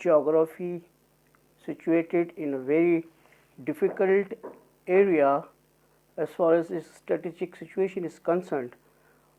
geography, situated in a very difficult area as far as its strategic situation is concerned.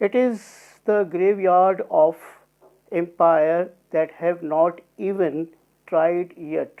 It is the graveyard of empire that have not even tried yet.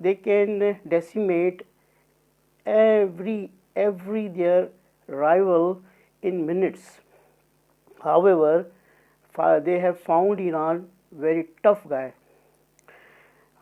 they can decimate every their rival in minutes. However, they have found Iran very tough guy.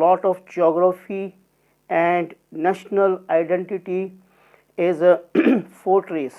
lot of geography and national identity as a fortress.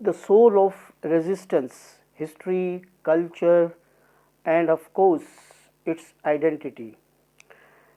the soul of resistance, history, culture and of course its identity.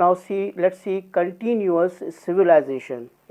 Now let's see continuous civilization.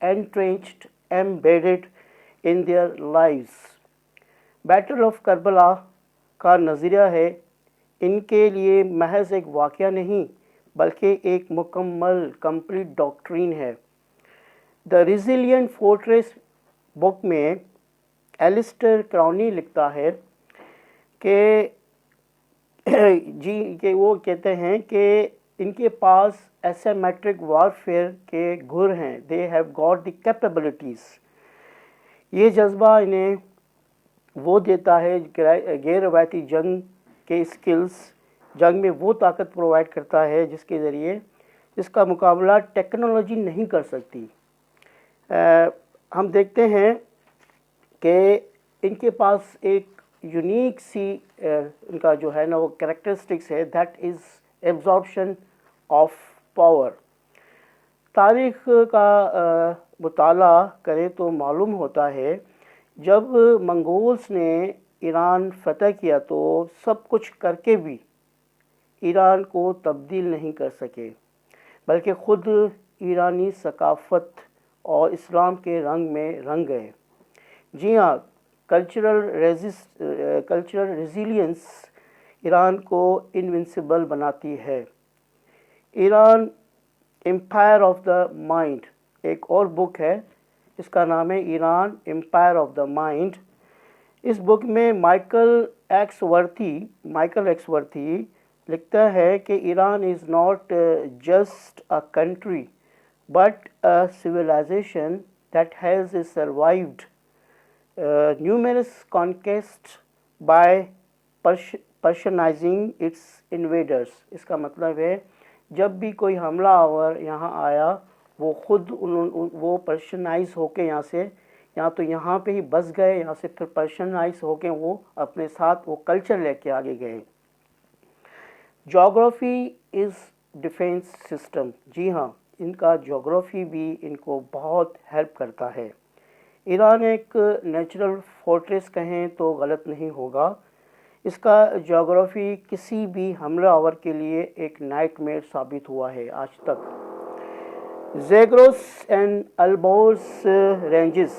entrenched, embedded in their lives. Battle of Karbala کا نظریہ ہے ان کے لیے محض ایک واقعہ نہیں بلکہ ایک مکمل کمپلیٹ ڈاکٹرین ہے۔ دا ریزیلینٹ فورٹریس بک میں ایلسٹر کراؤنی لکھتا ہے کہ کہ وہ کہتے ہیں کہ ان کے پاس ایسیمیٹرک وارفیئر کے گھر ہیں، they have got the capabilities. یہ جذبہ انہیں وہ دیتا ہے غیر روایتی جنگ کے اسکلز، جنگ میں وہ طاقت پرووائڈ کرتا ہے جس کا مقابلہ ٹیکنالوجی نہیں کر سکتی۔ ہم دیکھتے ہیں کہ ان کے پاس ایک یونیک سی ان کا جو ہے نا وہ کریکٹرسٹکس ہے، that is absorption of power. تاریخ کا مطالعہ کریں تو معلوم ہوتا ہے جب منگولز نے ایران فتح کیا تو سب کچھ کر کے بھی ایران کو تبدیل نہیں کر سکے، بلکہ خود ایرانی ثقافت اور اسلام کے رنگ میں رنگ گئے۔ جی ہاں، کلچرل ریزیلینس ایران کو انونسیبل بناتی ہے۔ Iran empire of the mind ایک اور بک ہے، اس کا نام ہے Iran empire of the mind. اس بک میں مائیکل ایکس ورتھی لکھتا ہے کہ Iran is not just a country but a civilization that has survived numerous conquests by Persianizing its invaders۔ اس کا مطلب ہے جب بھی کوئی حملہ آور یہاں آیا وہ پرشنائز ہو کے یہاں تو یہاں پہ ہی بس گئے، یہاں سے پھر پرشنائز ہو کے وہ اپنے ساتھ وہ کلچر لے کے آگے گئے۔ جغرافی از ڈیفینس سسٹم، جی ہاں، ان کا جغرافی بھی ان کو بہت ہیلپ کرتا ہے۔ ایران ایک نیچرل فورٹریس کہیں تو غلط نہیں ہوگا، اس کا جغرافی کسی بھی حملہ آور کے لیے ایک نائٹ میئر ثابت ہوا ہے آج تک۔ زیگروس اینڈ البورز رینجز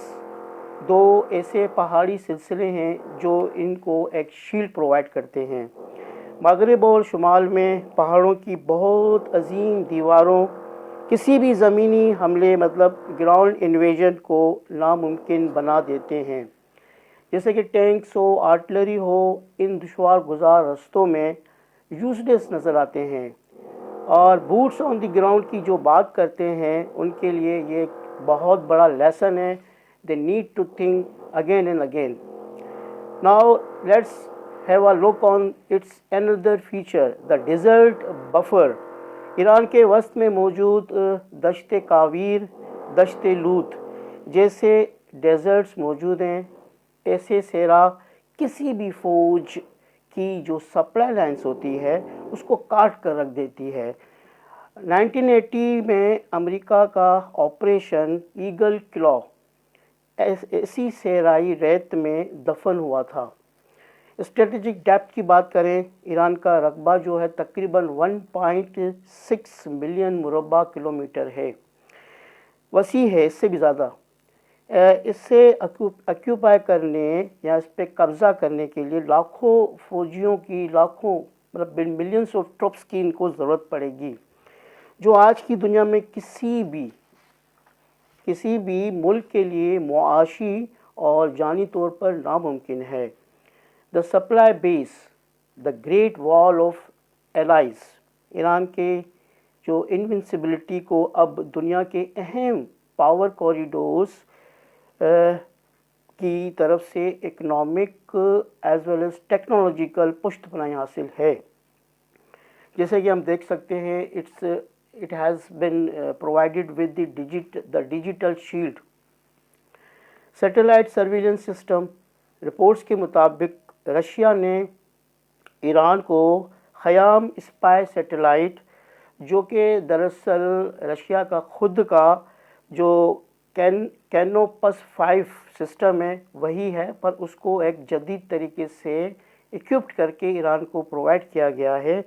دو ایسے پہاڑی سلسلے ہیں جو ان کو ایک شیلڈ پرووائڈ کرتے ہیں۔ مغرب اور شمال میں پہاڑوں کی بہت عظیم دیواروں کسی بھی زمینی حملے گراؤنڈ انویژن کو ناممکن بنا دیتے ہیں۔ جیسے کہ ٹینکس ہو، آرٹلری ہو، ان دشوار گزار رستوں میں یوز لیس نظر آتے ہیں، اور بوٹس آن دی گراؤنڈ کی جو بات کرتے ہیں ان کے لیے یہ ایک بہت بڑا لیسن ہے۔ They need to think again and again. Now let's have a look on its another feature, the desert buffer۔ Iran کے وسط میں موجود دشت کاویر، دشت لوت جیسے ڈیزرٹس موجود ہیں۔ ایسے صحرا کسی بھی فوج کی جو سپلائی لائنس ہوتی ہے اس کو کاٹ کر رکھ دیتی ہے۔ 1980 میں امریکہ کا آپریشن ایگل کلا ایسی صحرائی ریت میں دفن ہوا تھا۔ اسٹریٹجک ڈیپتھ کی بات کریں، ایران کا رقبہ جو ہے تقریباً 1.6 ملین مربع کلومیٹر ہے، وسیع ہے، اس سے بھی زیادہ۔ اس سے آکیوپائی کرنے یا اس پہ قبضہ کرنے کے لیے لاکھوں فوجیوں کی ملینس آف ٹروپس کی ان کو ضرورت پڑے گی، جو آج کی دنیا میں کسی بھی ملک کے لیے معاشی اور جانی طور پر ناممکن ہے۔ The supply base, the great وال آف الائز، ایران کے جو انونسبلٹی کو اب دنیا کے اہم پاور کوریڈورز کی طرف سے economic as well as technological پشت پناہی حاصل ہے۔ جیسے کہ ہم دیکھ سکتے ہیں it has been provided with the digital shield۔ Satellite surveillance system, reports کے مطابق رشیا نے ایران کو خیام اسپائی سیٹلائٹ، جو کہ دراصل رشیا کا خود کا جو کینوپس 5 سسٹم ہے وہی ہے، پر اس کو ایک جدید طریقے سے اکوپڈ کر کے ایران کو پرووائڈ کیا گیا ہے،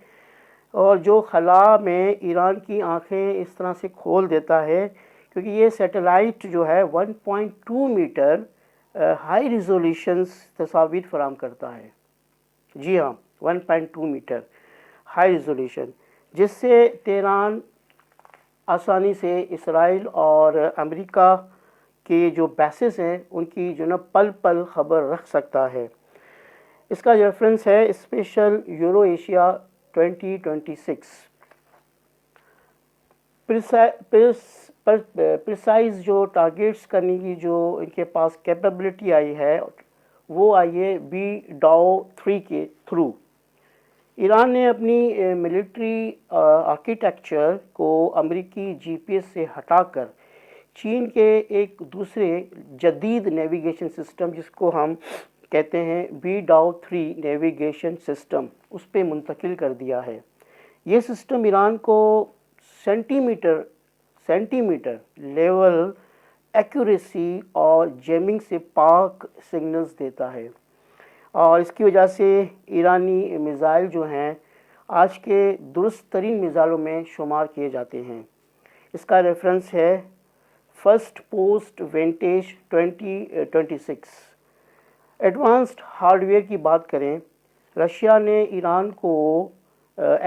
اور جو خلا میں ایران کی آنکھیں اس طرح سے کھول دیتا ہے کیونکہ یہ سیٹلائٹ جو ہے 1.2 میٹر ہائی ریزولیوشنس تصاویر فراہم کرتا ہے. جی ہاں، 1.2 میٹر ہائی ریزولیوشن، جس سے تیران آسانی سے اسرائیل اور امریکہ کے جو بیسز ہیں ان کی جو نا پل پل خبر رکھ سکتا ہے. اس کا ریفرنس ہے اسپیشل یورو ایشیا 2026. پرسائز جو ٹارگیٹس کرنے کی جو ان کے پاس کیپیبلٹی آئی ہے وہ آئی ہے B-DAW-3 کے تھرو. ایران نے اپنی ملٹری آرکیٹیکچر کو امریکی جی پی ایس سے ہٹا کر چین کے ایک دوسرے جدید نیویگیشن سسٹم جس کو ہم کہتے ہیں B-DAW-3 نیویگیشن سسٹم اس پہ منتقل کر دیا ہے. یہ سسٹم ایران کو سینٹی میٹر لیول ایکوریسی اور جیمنگ سے پاک سگنلز دیتا ہے، اور اس کی وجہ سے ایرانی میزائل جو ہیں آج کے درست ترین میزائلوں میں شمار کیے جاتے ہیں. اس کا ریفرنس ہے first post vintage 2026. Advanced hardware کی بات کریں، رشیا نے ایران کو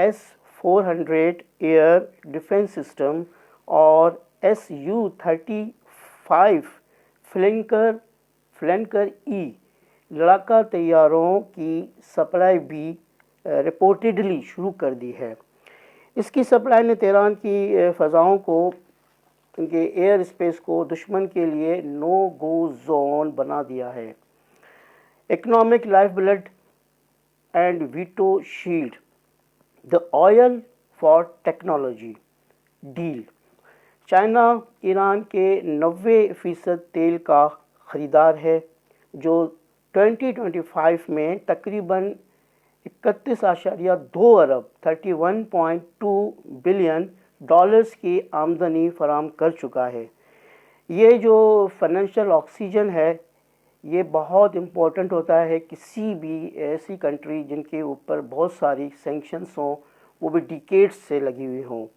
S-400 ایئر ڈیفنس سسٹم اور Su-35 فلینکر ای لڑاکا طیاروں کی سپلائی بھی رپورٹڈلی شروع کر دی ہے. اس کی سپلائی نے تیران کی فضاؤں کو، ان کے ایئر اسپیس کو دشمن کے لیے نو گو زون بنا دیا ہے. Economic lifeblood and veto shield, the oil for technology deal. China Iran کے 90% تیل کا خریدار ہے، جو 2025 میں تقریباً 31.2 ارب 31.2 بلین ڈالرز کی آمدنی فراہم کر چکا ہے. یہ جو فائنینشیل آکسیجن ہے یہ بہت امپورٹنٹ ہوتا ہے کسی بھی ایسی کنٹری جن کے اوپر بہت ساری سینکشنز ہوں، وہ بھی ڈیکیڈز سے لگی ہوئی ہوں.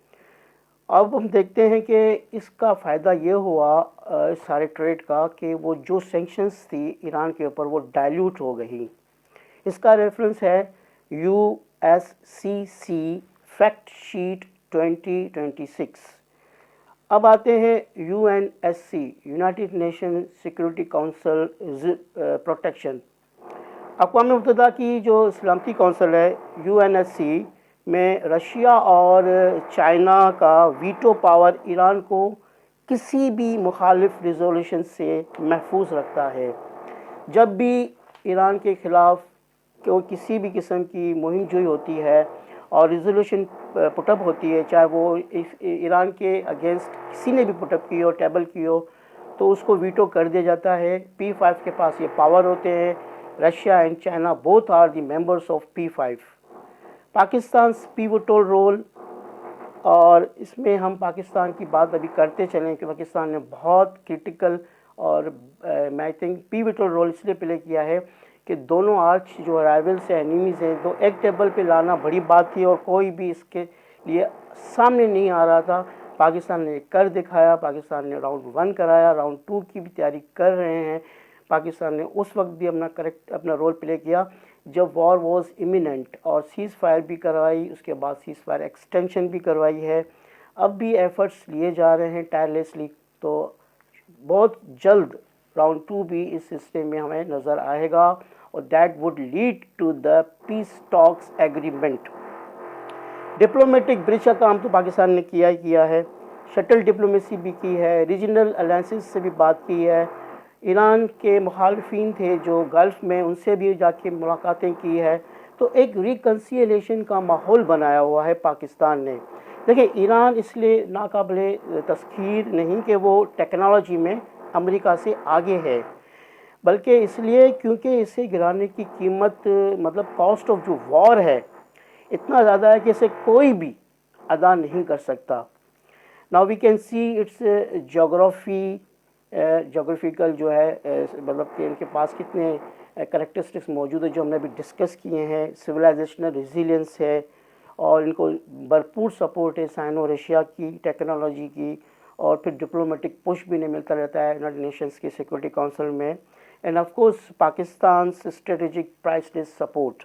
اب ہم دیکھتے ہیں کہ اس کا فائدہ یہ ہوا اس سارے ٹریڈ کا کہ وہ جو سینکشنز تھی ایران کے اوپر وہ ڈائلیوٹ ہو گئی. اس کا ریفرنس ہے USCC فیکٹ شیٹ 2026. اب آتے ہیں UNSC United nation security council protection. اقوام متحدہ کی جو سلامتی کونسل ہے UNSC میں رشیا اور چائنا کا ویٹو پاور ایران کو کسی بھی مخالف ریزولوشن سے محفوظ رکھتا ہے. جب بھی ایران کے خلاف کسی بھی قسم کی مہم جوئی ہوتی ہے اور ریزولوشن پٹ اپ ہوتی ہے، چاہے وہ ایران کے اگینسٹ کسی نے بھی پٹ اپ کی ہو، ٹیبل کی ہو، تو اس کو ویٹو کر دیا جاتا ہے. P5 کے پاس یہ پاور ہوتے ہیں. Russia and China both are the members of P5. Pakistan pivotal role, اور اس میں ہم پاکستان کی بات ابھی کرتے چلیں کہ پاکستان نے بہت کرٹیکل اور میں تھنک پیوٹل رول اس لیے پلے کیا ہے کہ دونوں آرچ جو رائیولس ہیں، انیمیز ہیں، تو ایک ٹیبل پہ لانا بڑی بات تھی اور کوئی بھی اس کے لیے سامنے نہیں آ رہا تھا. پاکستان نے کر دکھایا. پاکستان نے راؤنڈ 1 کرایا، راؤنڈ 2 کی بھی تیاری کر رہے ہیں. پاکستان نے اس وقت بھی اپنا رول پلے کیا جب وار واز امییننٹ، اور سیز فائر بھی کروائی، اس کے بعد سیز فائر ایکسٹینشن بھی کروائی ہے. اب بھی ایفرٹس لیے جا رہے ہیں ٹائرلیسلی. تو بہت جلد راؤنڈ 2 بھی اس سسٹم میں ہمیں نظر آئے گا، اور that would lead to the peace talks agreement. Diplomatic bridge کا کام تو پاکستان نے کیا ہی کیا ہے. شٹل ڈپلومیسی بھی کی ہے، ریجنل الائنسز سے بھی بات کی ہے. ایران کے مخالفین تھے جو گلف میں، ان سے بھی جا کے ملاقاتیں کی ہے. تو ایک ریکنسیلیشن کا ماحول بنایا ہوا ہے پاکستان نے. دیکھیں، ایران اس لیے ناقابل تسخیر نہیں کہ وہ ٹیکنالوجی میں امریکہ سے آگے ہے، بلکہ اس لیے کیونکہ اسے گرانے کی قیمت، مطلب کاسٹ آف جو وار ہے، اتنا زیادہ ہے کہ اسے کوئی بھی ادا نہیں کر سکتا. Now we can see its جغرافیکل جو ہے، مطلب کہ ان کے پاس کتنے کریکٹرسٹکس موجود ہیں جو ہم نے ابھی ڈسکس کیے ہیں. سویلائزیشنل ریزیلینس ہے، اور ان کو بھرپور سپورٹ ہے سائنو رشیا کی ٹیکنالوجی کی، اور پھر ڈپلومیٹک پش بھی انہیں ملتا رہتا ہے یونائٹڈ نیشنز کی سیکورٹی کونسل میں. and of course Pakistan's strategic priceless support.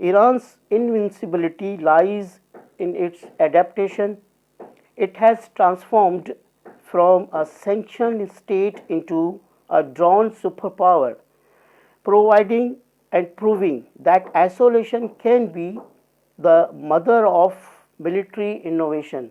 Iran's invincibility lies in its adaptation. It has transformed from a sanctioned state into a drawn superpower, providing and proving that isolation can be the mother of military innovation.